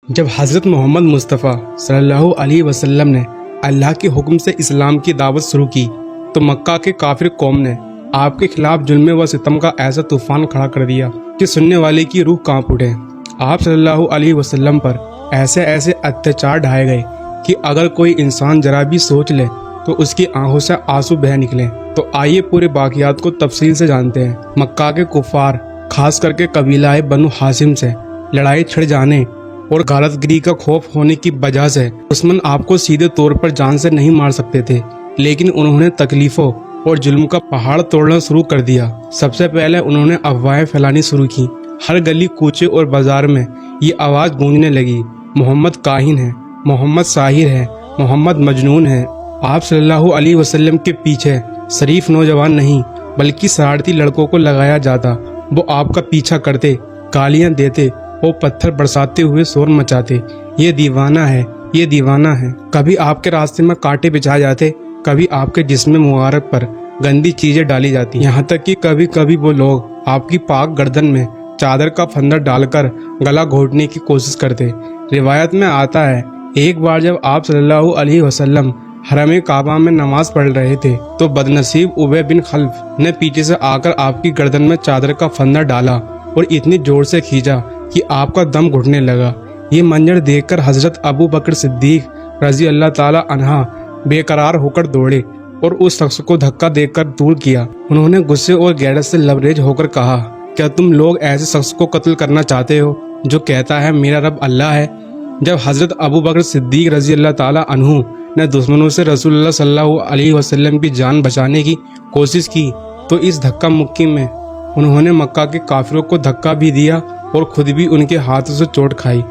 جب حضرت محمد مصطفیٰ صلی اللہ علیہ وسلم نے اللہ کے حکم سے اسلام کی دعوت شروع کی تو مکہ کے کافر قوم نے آپ کے خلاف ظلم و ستم کا ایسا طوفان کھڑا کر دیا کہ سننے والے کی روح کانپ اٹھے۔ آپ صلی اللہ علیہ وسلم پر ایسے اتیاچار ڈھائے گئے کہ اگر کوئی انسان ذرا بھی سوچ لے تو اس کی آنکھوں سے آنسو بہہ نکلے۔ تو آئیے پورے واقعات کو تفصیل سے جانتے ہیں۔ مکہ کے کفار خاص کر کے قبیلہ بنو ہاشم سے لڑائی چھڑ جانے اور غارت گری کا خوف ہونے کی وجہ سے دشمن آپ کو سیدھے طور پر جان سے نہیں مار سکتے تھے، لیکن انہوں نے تکلیفوں اور ظلم کا پہاڑ توڑنا شروع کر دیا۔ سب سے پہلے انہوں نے افواہیں پھیلانی شروع کی۔ ہر گلی کوچے اور بازار میں یہ آواز گونجنے لگی، محمد کاہن ہے، محمد ساحر ہے، محمد مجنون ہے۔ آپ صلی اللہ علیہ وسلم کے پیچھے شریف نوجوان نہیں بلکہ شرارتی لڑکوں کو لگایا جاتا۔ وہ آپ کا پیچھا کرتے، گالیاں دیتے اور پتھر برساتے ہوئے شور مچاتے، یہ دیوانہ ہے، یہ دیوانہ ہے۔ کبھی آپ کے راستے میں کانٹے بچھائے جاتے، کبھی آپ کے جسم مبارک پر گندی چیزیں ڈالی جاتی، یہاں تک کہ کبھی کبھی وہ لوگ آپ کی پاک گردن میں چادر کا پھندر ڈال کر گلا گھونٹنے کی کوشش کرتے۔ روایت میں آتا ہے ایک بار جب آپ صلی اللہ علیہ وسلم حرم کعبہ میں نماز پڑھ رہے تھے تو بدنصیب ابی بن خلف نے پیچھے سے آ کر آپ کی گردن میں چادر کا پھندر ڈالا اور اتنی زور سے کھینچا کہ آپ کا دم گھٹنے لگا۔ یہ منظر دیکھ کر حضرت ابو بکر صدیق رضی اللہ تعالی عنہ بے قرار ہو کر دوڑے اور اس شخص کو دھکا دے کر دور کیا۔ انہوں نے غصے اور غیرت سے لبریز ہو کر کہا، کیا تم لوگ ایسے شخص کو قتل کرنا چاہتے ہو جو کہتا ہے میرا رب اللہ ہے؟ جب حضرت ابو بکر صدیق رضی اللہ تعالی عنہ نے دشمنوں سے رسول اللہ صلی اللہ علیہ وسلم کی جان بچانے کی کوشش کی تو اس دھکا مکی میں انہوں نے مکہ کے کافروں کو دھکا بھی دیا اور خود بھی ان کے ہاتھوں سے چوٹ کھائی۔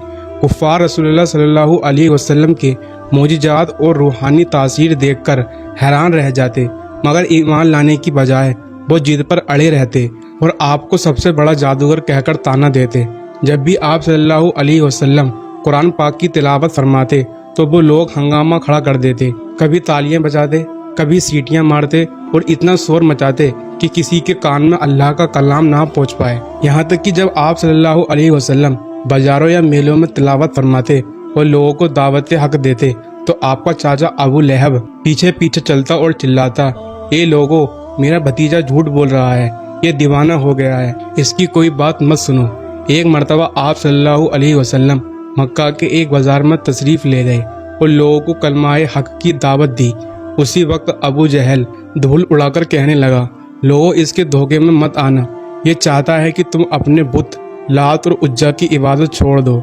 کفار رسول اللہ صلی اللہ علیہ وسلم کے معجزات اور روحانی تاثیر دیکھ کر حیران رہ جاتے، مگر ایمان لانے کی بجائے وہ ضد پر اڑے رہتے اور آپ کو سب سے بڑا جادوگر کہہ کر تانا دیتے۔ جب بھی آپ صلی اللہ علیہ وسلم قرآن پاک کی تلاوت فرماتے تو وہ لوگ ہنگامہ کھڑا کر دیتے، کبھی تالیاں بجاتے، کبھی سیٹیاں مارتے اور اتنا شور مچاتے کہ کسی کے کان میں اللہ کا کلام نہ پہنچ پائے۔ یہاں تک کہ جب آپ صلی اللہ علیہ وسلم بازاروں یا میلوں میں تلاوت فرماتے اور لوگوں کو دعوت حق دیتے تو آپ کا چاچا ابو لہب پیچھے پیچھے چلتا اور چلاتا، اے لوگو، میرا بھتیجا جھوٹ بول رہا ہے، یہ دیوانہ ہو گیا ہے، اس کی کوئی بات مت سنو۔ ایک مرتبہ آپ صلی اللہ علیہ وسلم مکہ کے ایک بازار میں تشریف لے گئے اور لوگوں کو کلمہ حق کی دعوت دی۔ اسی وقت ابو جہل دھول اڑا کر کہنے لگا، لوگوں اس کے دھوکے میں مت آنا، یہ چاہتا ہے کہ تم اپنے بت لات اور عزا کی عبادت چھوڑ دو۔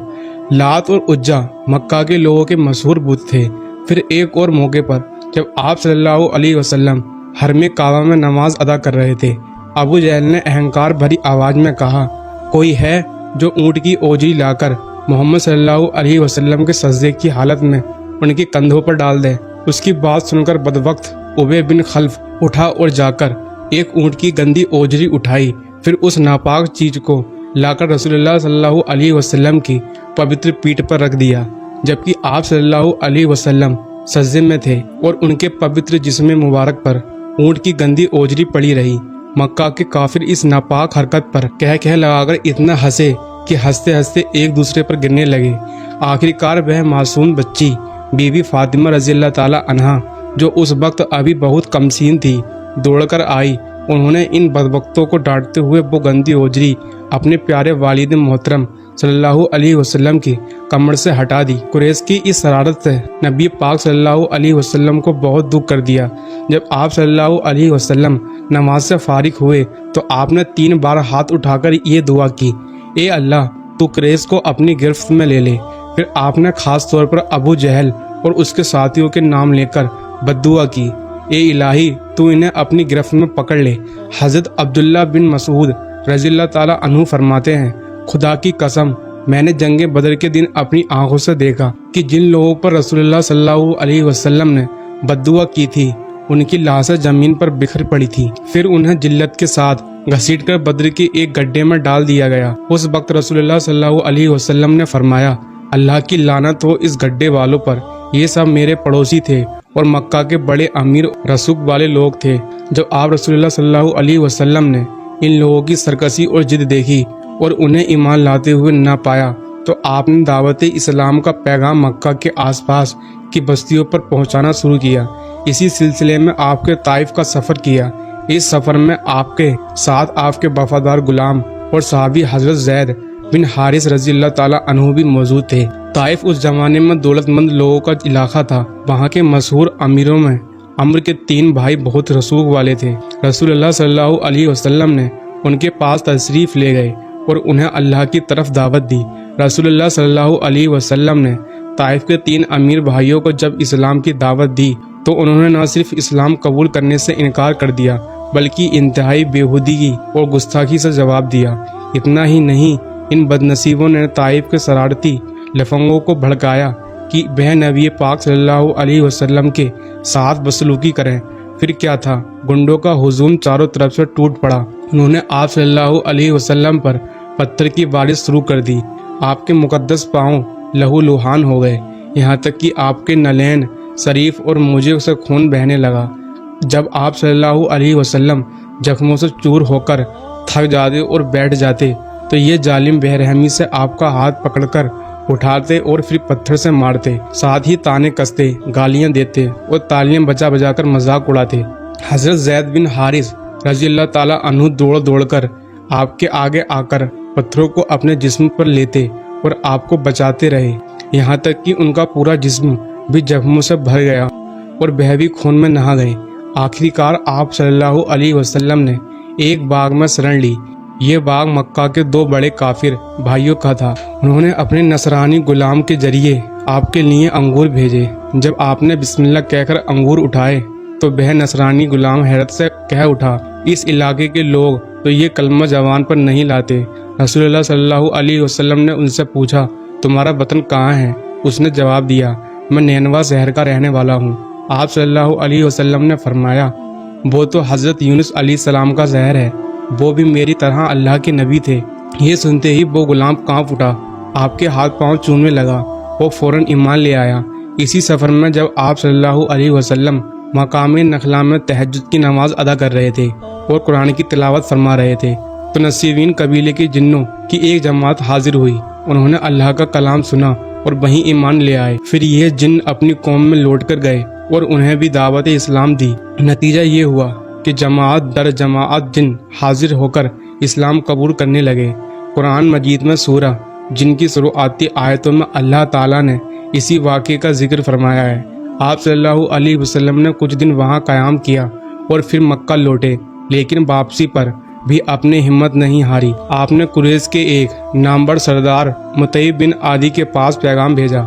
لات اور عزا مکہ کے لوگوں کے مشہور بت تھے۔ پھر ایک اور موقع پر جب آپ صلی اللہ علیہ وسلم حرم کعبہ میں نماز ادا کر رہے تھے، ابو جہل نے اہنکار بھری آواز میں کہا، کوئی ہے جو اونٹ کی اوجری لا کر محمد صلی اللہ علیہ وسلم کے سجدے کی حالت میں ان کے کندھوں پر ڈال دے۔ اس کی بات سن کر بدبخت ابی بن خلف اٹھا اور جا کر ایک اونٹ کی گندی اوجری اٹھائی، پھر اس ناپاک چیز کو لا کر رسول اللہ صلی اللہ علیہ وسلم کی پوتر پیٹھ پر رکھ دیا، جبکہ آپ صلی اللہ علیہ وسلم سجدے میں تھے اور ان کے پوتر جسم مبارک پر اونٹ کی گندی اوجری پڑی رہی۔ مکہ کے کافر اس ناپاک حرکت پر کہہ لگا کر اتنا ہنسے کہ ہنستے ہنستے ایک دوسرے پر گرنے لگے۔ آخرکار وہ معصوم بچی بی بی فاطمہ رضی اللہ تعالی عنہا جو اس وقت ابھی بہت کمسین تھی دوڑ کر آئی۔ انہوں نے ان بدبختوں کو ڈانٹتے ہوئے وہ گندی اوجری اپنے پیارے والد محترم صلی اللہ علیہ وسلم کی کمر سے ہٹا دی۔ قریش کی اس شرارت سے نبی پاک صلی اللہ علیہ وسلم کو بہت دکھ کر دیا۔ جب آپ صلی اللہ علیہ وسلم نماز سے فارغ ہوئے تو آپ نے 3 بار ہاتھ اٹھا کر یہ دعا کی، اے اللہ، تو قریش کو اپنی گرفت میں لے لے۔ پھر آپ نے خاص طور پر ابو جہل اور اس کے ساتھیوں کے نام لے کر بددعا کی، اے الہی، تو انہیں اپنی گرفت میں پکڑ لے۔ حضرت عبداللہ بن مسعود رضی اللہ تعالیٰ عنہ فرماتے ہیں، خدا کی قسم، میں نے جنگ بدر کے دن اپنی آنکھوں سے دیکھا کہ جن لوگوں پر رسول اللہ صلی اللہ علیہ وسلم نے بددعا کی تھی ان کی لاشیں زمین پر بکھر پڑی تھی، پھر انہیں جلت کے ساتھ گھسیٹ کر بدر کے ایک گڈھے میں ڈال دیا گیا۔ اس وقت رسول اللہ صلی اللہ علیہ وسلم نے فرمایا، اللہ کی لعنت ہو اس گڈھے والوں پر، یہ سب میرے پڑوسی تھے اور مکہ کے بڑے امیر رسوخ والے لوگ تھے۔ جب آپ رسول اللہ صلی اللہ علیہ وسلم نے ان لوگوں کی سرکشی اور ضد دیکھی اور انہیں ایمان لاتے ہوئے نہ پایا تو آپ نے دعوت اسلام کا پیغام مکہ کے آس پاس کی بستیوں پر پہنچانا شروع کیا۔ اسی سلسلے میں آپ کے طائف کا سفر کیا۔ اس سفر میں آپ کے ساتھ آپ کے وفادار غلام اور صحابی حضرت زید بن حارث رضی اللہ تعالیٰ عنہ بھی موجود تھے۔ طائف اس زمانے میں دولت مند لوگوں کا علاقہ تھا۔ وہاں کے مشہور امیروں میں عمرو کے 3 بھائی بہت رسوخ والے تھے۔ رسول اللہ صلی اللہ علیہ وسلم نے ان کے پاس تشریف لے گئے اور انہیں اللہ کی طرف دعوت دی۔ رسول اللہ صلی اللہ علیہ وسلم نے طائف کے 3 امیر بھائیوں کو جب اسلام کی دعوت دی تو انہوں نے نہ صرف اسلام قبول کرنے سے انکار کر دیا بلکہ انتہائی بےہودگی اور گستاخی سے جواب دیا۔ اتنا ہی نہیں، ان بد نصیبوں نے طائف کے شرارتی لفنگوں کو بھڑکایا کہ وہ نبی پاک صلی اللہ علیہ وسلم کے ساتھ بدسلوکی کریں۔ پھر کیا تھا، گنڈوں کا ہجوم چاروں طرف سے ٹوٹ پڑا۔ انہوں نے آپ صلی اللہ علیہ وسلم پر پتھر کی بارش شروع کر دی۔ آپ کے مقدس پاؤں لہو لہان ہو گئے، یہاں تک کہ آپ کے نالین شریف اور موجے سے خون بہنے لگا۔ جب آپ صلی اللہ علیہ وسلم زخموں سے چور ہو کر تھک جاتے اور بیٹھ جاتے تو یہ ظالم بے رحمی سے آپ کا ہاتھ پکڑ کر اٹھاتے اور پھر پتھر سے مارتے، ساتھ ہی تانے کستے، گالیاں دیتے اور تالیاں بجا بجا کر مذاق اڑاتے۔ حضرت زید بن حارث رضی اللہ تعالیٰ عنہ دوڑ دوڑ کر آپ کے آگے آ کر پتھروں کو اپنے جسم پر لیتے اور آپ کو بچاتے رہے، یہاں تک کہ ان کا پورا جسم بھی زخموں سے بھر گیا اور وہ بھی خون میں نہا گئے۔ آخری کار آپ صلی اللہ علیہ وسلم نے ایک باغ میں شرن لی۔ یہ باغ مکہ کے 2 بڑے کافر بھائیوں کا تھا۔ انہوں نے اپنے نصرانی غلام کے ذریعے آپ کے لیے انگور بھیجے۔ جب آپ نے بسم اللہ کہہ کر انگور اٹھائے تو وہ نصرانی غلام حیرت سے کہہ اٹھا، اس علاقے کے لوگ تو یہ کلمہ زبان پر نہیں لاتے۔ رسول اللہ صلی اللہ علیہ وسلم نے ان سے پوچھا، تمہارا وطن کہاں ہے؟ اس نے جواب دیا، میں نینوا شہر کا رہنے والا ہوں۔ آپ صلی اللہ علیہ وسلم نے فرمایا، وہ تو حضرت یونس علیہ السلام کا شہر ہے، وہ بھی میری طرح اللہ کے نبی تھے۔ یہ سنتے ہی وہ غلام کانپ اٹھا، آپ کے ہاتھ پاؤں چومنے لگا، وہ فوراً ایمان لے آیا۔ اسی سفر میں جب آپ صلی اللہ علیہ وسلم مقام نخلا میں تہجد کی نماز ادا کر رہے تھے اور قرآن کی تلاوت فرما رہے تھے تو نصیبین قبیلے کے جنوں کی ایک جماعت حاضر ہوئی۔ انہوں نے اللہ کا کلام سنا اور وہیں ایمان لے آئے۔ پھر یہ جن اپنی قوم میں لوٹ کر گئے اور انہیں بھی دعوت اسلام دی۔ نتیجہ یہ ہوا کہ جماعت در جماعت جن حاضر ہو کر اسلام قبول کرنے لگے۔ قرآن مجید میں سورہ جن کی شروعاتی آیتوں میں اللہ تعالیٰ نے اسی واقعے کا ذکر فرمایا ہے۔ آپ صلی اللہ علیہ وسلم نے کچھ دن وہاں قیام کیا اور پھر مکہ لوٹے، لیکن واپسی پر بھی اپنی ہمت نہیں ہاری۔ آپ نے قریش کے ایک نامور سردار مطیع بن عدی کے پاس پیغام بھیجا۔